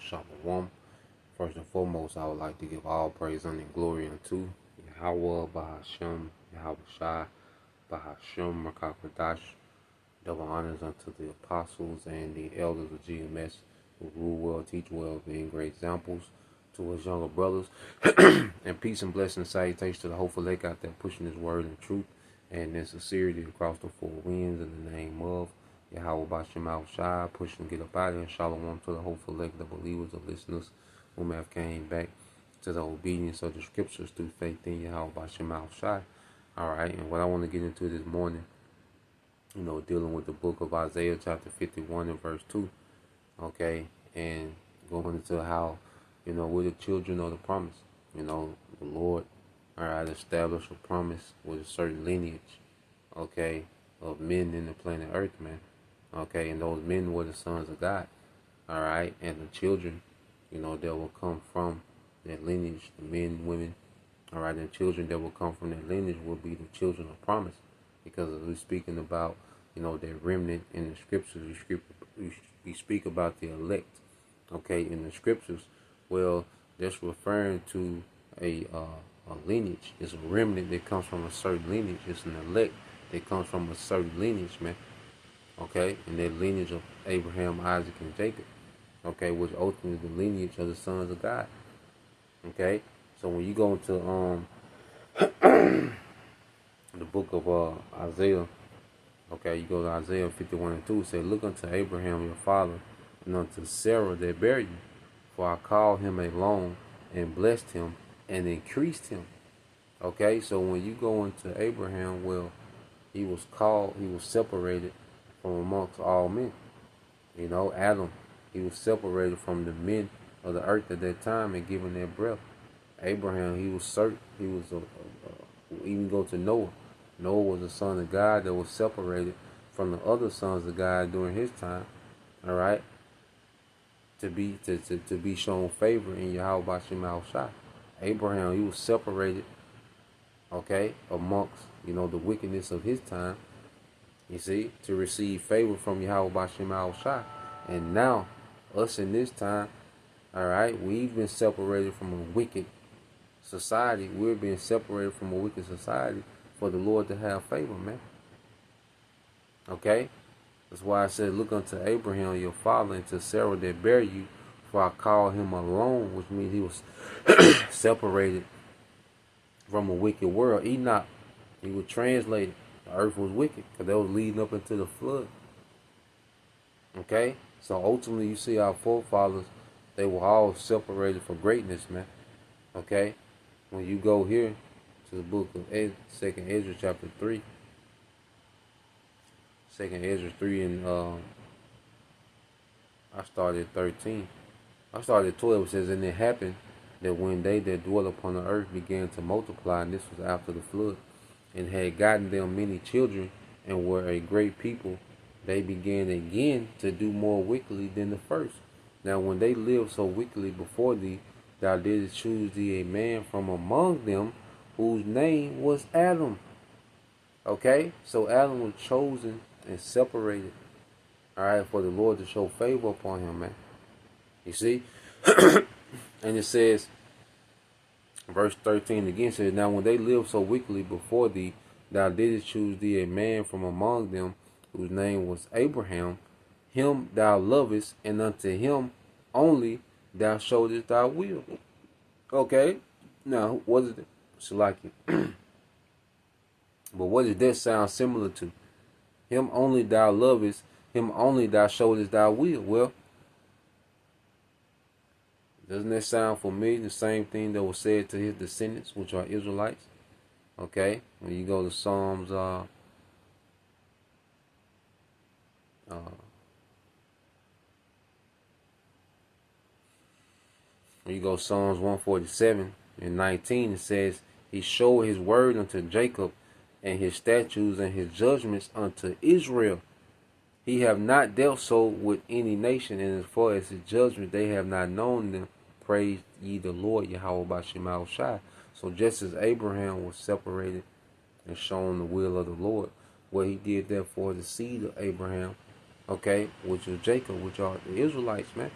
Shalom. First and foremost, I would like to give all praise and glory unto Yahweh, Bahashem, Yahweh Shai, Bahashem, Rakakadash. Double honors unto the apostles and the elders of GMS who rule well, teach well, being great examples to his younger brothers. And peace and blessing and salutations to the hopeful lake out there pushing his word and truth and in sincerity across the four winds in the name of Yahweh Bashem Shai, pushing to get up out of here. Shalom to the hopeful elect, the believers, the listeners whom have came back to the obedience of the scriptures through faith in Yahweh Bashem Shai. Alright, and what I want to get into this morning, dealing with the book of Isaiah chapter 51 and verse 2. Okay, and going into how, we're the children of the promise. The Lord, established a promise with a certain lineage, okay, of men in the planet Earth, man. Okay, and those men were the sons of God, all right, and the children, that will come from that lineage, the men, women, all right, and children that will come from that lineage will be the children of promise, because as we're speaking about, their remnant in the scriptures, we speak about the elect, okay, in the scriptures. Well, that's referring to a lineage. It's a remnant that comes from a certain lineage. It's an elect that comes from a certain lineage, man. Okay, and that lineage of Abraham, Isaac, and Jacob, okay, which ultimately is the lineage of the sons of God. Okay, so when you go into the book of Isaiah, okay, you go to Isaiah 51 and 2, it says, "Look unto Abraham your father, and unto Sarah that bare you, for I called him alone, and blessed him, and increased him." Okay, so when you go into Abraham, well, he was called, he was separated from amongst all men. Adam, he was separated from the men of the earth at that time and given their breath. Abraham, he was certain, he was even go to Noah. Noah was a son of God that was separated from the other sons of God during his time, all right, to be shown favor in Yahweh Bashem Shai. Abraham, he was separated, okay, amongst, the wickedness of his time, you see, to receive favor from Yahweh Bashem Shai. And now, us in this time, all right, we've been separated from a wicked society. We're being separated from a wicked society for the Lord to have favor, man. Okay? That's why I said, "Look unto Abraham your father, and to Sarah that bare you, for I called him alone," which means he was separated from a wicked world. Enoch, he was translated. The earth was wicked because they was leading up into the flood. Okay? So ultimately, you see our forefathers, they were all separated for greatness, man. Okay? When you go here to the book of 2nd Ezra chapter 3, 2nd Ezra 3, and I started 13. I started 12. It says, "And it happened that when they that dwell upon the earth began to multiply," and this was after the flood, "and had gotten them many children, and were a great people, they began again to do more wickedly than the first. Now when they lived so wickedly before thee, thou didst choose thee a man from among them, whose name was Adam." Okay, so Adam was chosen and separated, all right, for the Lord to show favor upon him, man. You see? And it says, verse 13 again says, "Now when they lived so wickedly before thee, thou didst choose thee a man from among them, whose name was Abraham. Him thou lovest, and unto him only thou showedest thy will." Okay, now what is it? Shalaki. But what does that sound similar to? Him only thou lovest, him only thou showedest thy will. Well, doesn't that sound familiar? The same thing that was said to his descendants, which are Israelites. Okay, when you go to Psalms, when you go Psalms 147 and 19, it says, "He showed his word unto Jacob, and his statutes and his judgments unto Israel. He have not dealt so with any nation, and as far as his judgment, they have not known them. Praise ye the Lord, Yahweh Bashem Shai." So just as Abraham was separated and shown the will of the Lord, what he did there for the seed of Abraham, okay, which was Jacob, which are the Israelites, man.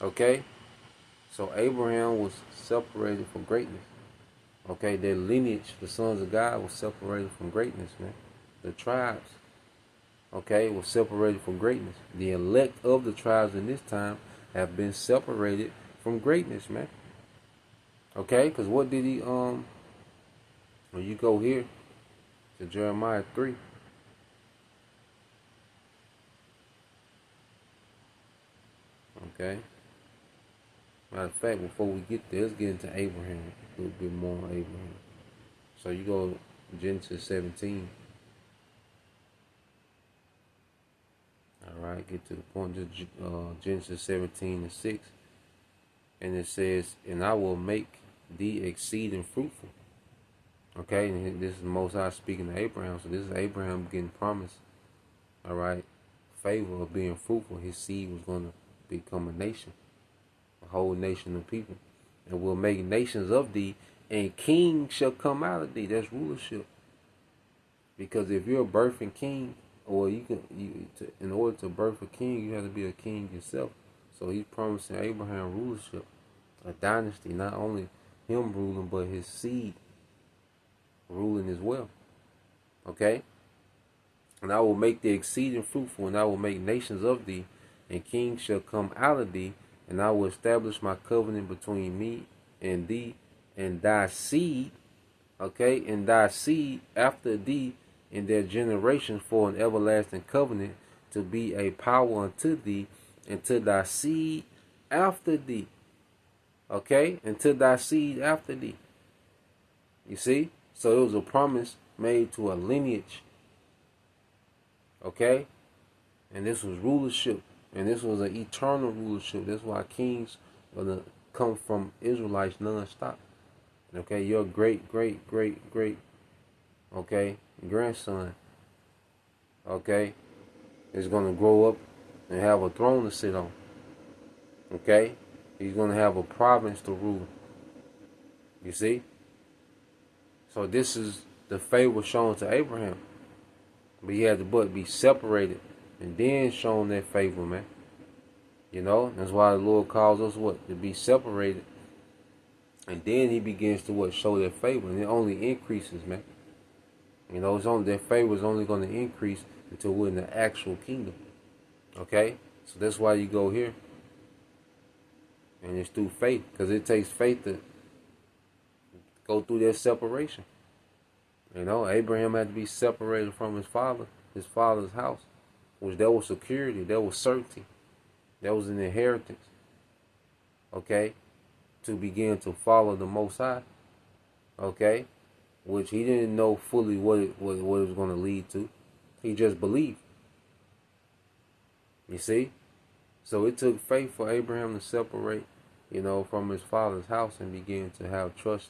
Okay? So Abraham was separated from greatness. Okay, their lineage, the sons of God, was separated from greatness, man. The tribes, okay, was separated from greatness. The elect of the tribes in this time have been separated from greatness, man. Okay, because what did he when you go here to Jeremiah 3, okay. Matter of fact, before we get there, let's get into Abraham, a little bit more on Abraham. So you go to Genesis 17. All right, get to the point. Genesis 17:6, and it says, "And I will make thee exceeding fruitful." Okay, and this is Most High speaking to Abraham. So this is Abraham getting promised. All right, favor of being fruitful. His seed was going to become a nation, a whole nation of people, and will make nations of thee, and kings shall come out of thee. That's rulership. Because if you're a birthing king, or in order to birth a king, you have to be a king yourself. So he's promising Abraham rulership, a dynasty, not only him ruling, but his seed ruling as well. Okay? And I will make thee exceeding fruitful, and I will make nations of thee, and kings shall come out of thee, and I will establish my covenant between me and thee and thy seed, okay, and thy seed after thee in their generation for an everlasting covenant, to be a power unto thee and to thy seed after thee. Okay? And to thy seed after thee. You see? So it was a promise made to a lineage. Okay? And this was rulership. And this was an eternal rulership. That's why kings are going to come from Israelites non-stop. Okay? Your great, okay, grandson, okay, is going to grow up and have a throne to sit on. Okay? He's going to have a province to rule. You see? So this is the favor shown to Abraham. But he had to be separated and then shown that favor, man. You know? That's why the Lord calls us what? To be separated. And then he begins to what? Show that favor. And it only increases, man. You know, that favor is only going to increase until we're in the actual kingdom. Okay? So that's why you go here. And it's through faith. Because it takes faith to go through that separation. You know, Abraham had to be separated from his father's house. Which there was security, there was certainty. There was an inheritance. Okay? To begin to follow the Most High. Okay? Which he didn't know fully what it was going to lead to. He just believed. You see? So it took faith for Abraham to separate, you know, from his father's house and begin to have trust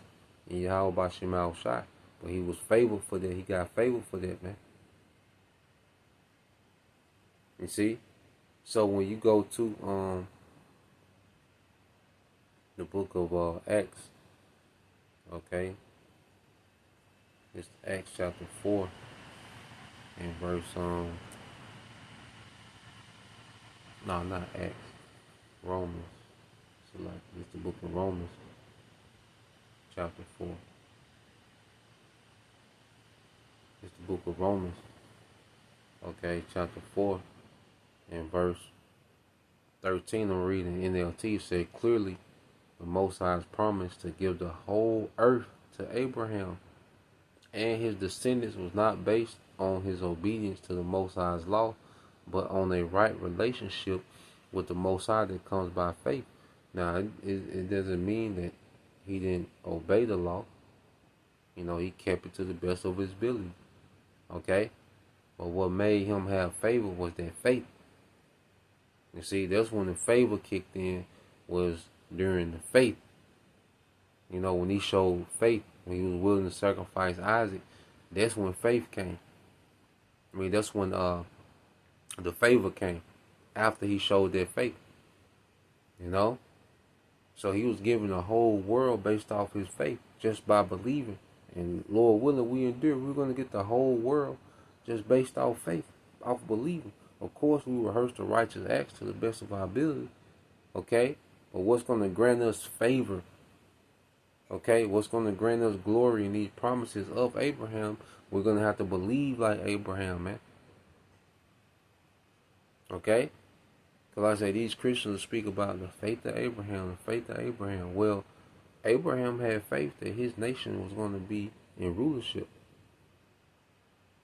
in Yahweh Bashim Shai. But he was favored for that. He got favor for that, man. You see? So when you go to the book of Acts, okay? It's Acts chapter 4 and verse no, not Acts. Romans. So like it's the book of Romans, chapter 4. It's the book of Romans, okay, chapter 4 and verse 13. I'm reading NLT. It said, "Clearly the Most High's promise to give the whole earth to Abraham and his descendants was not based on his obedience to the Most High's law, but on a right relationship with the Most High that comes by faith." Now, it doesn't mean that he didn't obey the law. You know, he kept it to the best of his ability. Okay? But what made him have favor was that faith. You see, that's when the favor kicked in, was during the faith. You know, when he showed faith, when he was willing to sacrifice Isaac, that's when faith came. I mean, that's when the favor came, after he showed that faith. You know? So he was given the whole world based off his faith, just by believing. And Lord willing, we endure. We're going to get the whole world just based off faith, off believing. Of course, we rehearse the righteous acts to the best of our ability. Okay? But what's going to grant us favor? Okay? What's going to grant us glory in these promises of Abraham? We're going to have to believe like Abraham, man. Okay? Because I say these Christians speak about the faith of Abraham, the faith of Abraham. Well, Abraham had faith that his nation was going to be in rulership.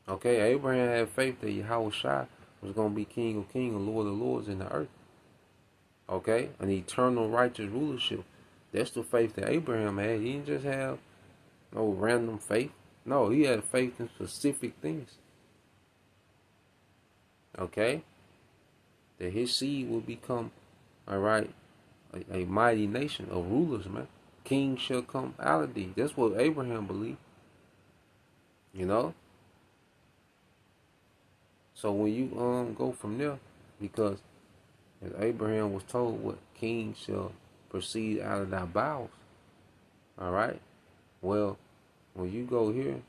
Okay, Abraham had faith that Yahweh Shai was going to be King of Kings and Lord of Lords in the earth. Okay, an eternal righteous rulership. That's the faith that Abraham had. He didn't just have no random faith. No, he had faith in specific things. Okay, that his seed will become, all right, a mighty nation of rulers, man. Kings shall come out of thee. That's what Abraham believed. You know. So when you go from there, because as Abraham was told, what king shall proceed out of thy bowels. All right. Well, when you go here,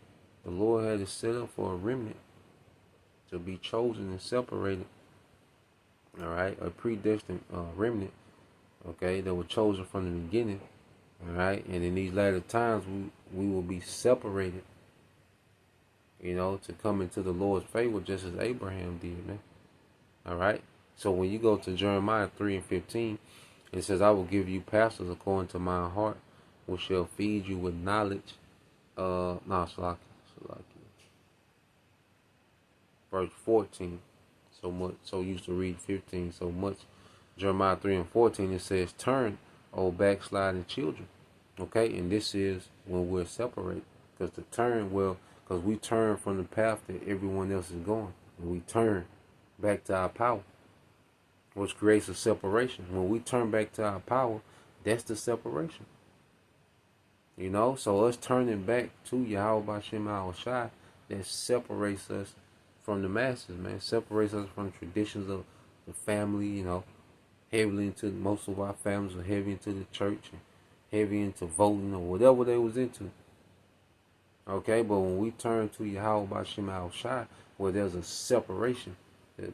the Lord had to set up for a remnant to be chosen and separated. All right, a predestined remnant. Okay, that were chosen from the beginning. All right, and in these latter times, we will be separated. You know, to come into the Lord's favor, just as Abraham did, man. All right. So when you go to Jeremiah 3:15, it says, I will give you pastors according to my heart, which shall feed you with knowledge. Salaki. Verse 14. So used to read 15 so much. Jeremiah 3:14, it says, turn, O backsliding children. Okay, and this is when we're separated. Because to turn, because we turn from the path that everyone else is going. And we turn back to our power, which creates a separation. When we turn back to our power, that's the separation. You know, so us turning back to Yahweh B'Shem Shai, that separates us from the masses, man. Separates us from the traditions of the family, you know. Heavily into, most of our families are heavy into the church and heavy into voting or whatever they was into. Okay, but when we turn to Yahweh B'Shem Shai, where there's a separation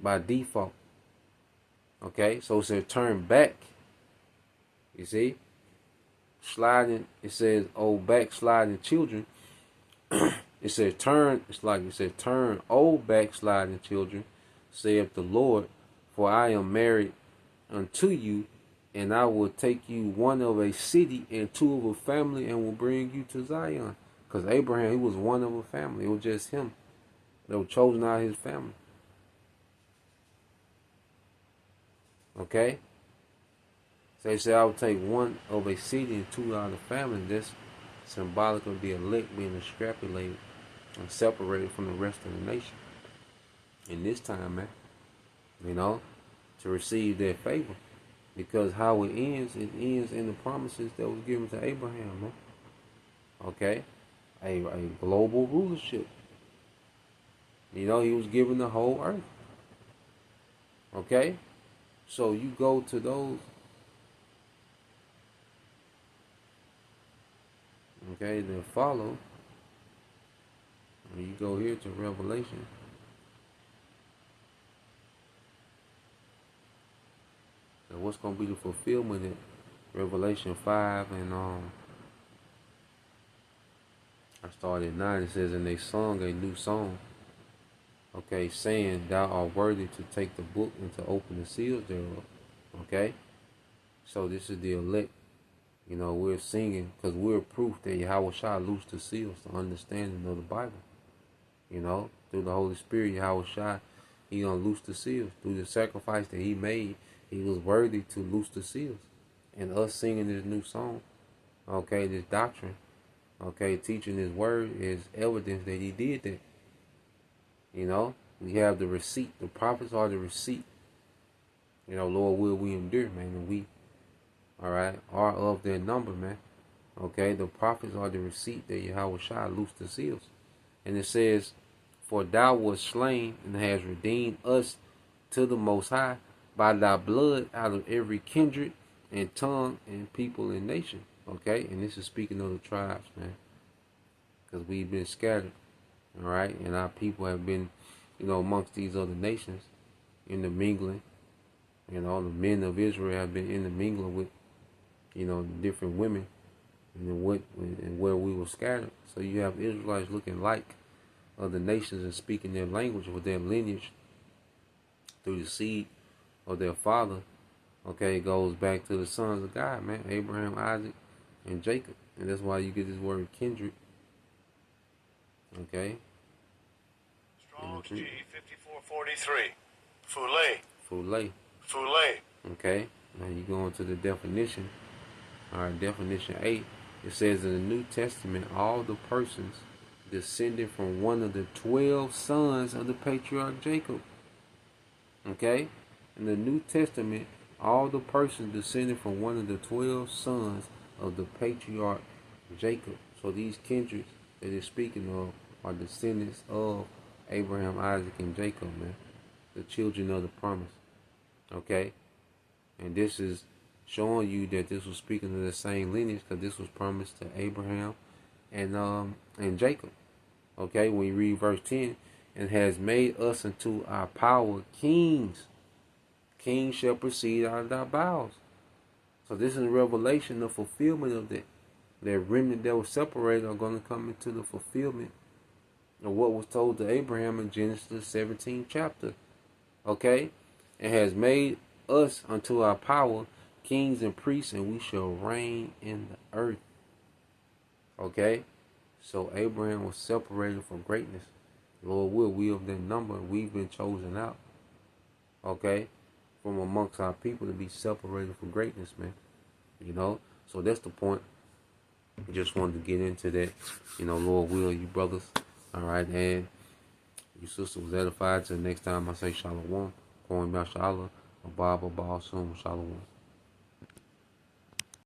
by default. Okay, so it says turn back. You see? Sliding, it says, oh, backsliding children. It says turn, it's like it says, turn, oh, backsliding children, saith the Lord, for I am married unto you, and I will take you one of a city and two of a family, and will bring you to Zion. Because Abraham, he was one of a family. It was just him that was chosen out of his family. Okay? So he said, I will take one of a city and two out of the family. That's symbolic of the elect being extrapolated and separated from the rest of the nation. In this time, man, you know, to receive their favor. Because how it ends in the promises that was given to Abraham, man. Okay? A global rulership. You know, he was given the whole earth. Okay? So you go to those. Okay, then follow. And you go here to Revelation. So what's going to be the fulfillment in Revelation 5 and I started at 9. It says, and they sung a new song. Okay, saying, thou art worthy to take the book and to open the seals thereof. Okay? So this is the elect. You know, we're singing because we're proof that Yahweh Shai loosed the seals, the understanding of the Bible. You know, through the Holy Spirit, Yahweh Shai, he gonna loose the seals. Through the sacrifice that he made, he was worthy to loose the seals. And us singing this new song, okay, this doctrine, okay, teaching his word is evidence that he did that. You know, we have the receipt. The prophets are the receipt. You know, Lord, will we endure, man, and we, all right, are of their number, man. Okay, the prophets are the receipt that Yahweh Shai loosed the seals. And it says, for thou wast slain and hast redeemed us to the Most High by thy blood out of every kindred and tongue and people and nation. Okay, and this is speaking of the tribes, man. Because we've been scattered, all right, and our people have been, you know, amongst these other nations in the mingling. You know, the men of Israel have been intermingling with, different women, and where we were scattered. So you have Israelites looking like other nations and speaking their language with their lineage through the seed of their father. Okay, it goes back to the sons of God, man, Abraham, Isaac, and Jacob. And that's why you get this word kindred. Okay. Strong's G 5443. Fule. Fule. Fule. Okay. Now you go into the definition. All right, definition 8. It says in the New Testament, all the persons descended from one of the 12 sons of the patriarch Jacob. Okay? In the New Testament, all the persons descended from one of the 12 sons of the patriarch Jacob. So these kindreds that it's speaking of are descendants of Abraham, Isaac, and Jacob, man. The children of the promise. Okay? And this is showing you that this was speaking of the same lineage, because this was promised to Abraham and Jacob. Okay, when you read verse 10, and has made us unto our power kings. Kings shall proceed out of thy bowels. So this is revelation, the fulfillment of that. That remnant that was separated are going to come into the fulfillment of what was told to Abraham in Genesis 17 chapter. Okay? It has made us unto our power kings and priests, and we shall reign in the earth. Okay? So Abraham was separated from greatness. Lord will, we of that number, we've been chosen out. Okay? From amongst our people to be separated from greatness, man. So that's the point. Just wanted to get into that. Lord will, you brothers. Alright, and you sister was edified. Till next time I say shalom. Going about shalom. Abba, Shalom.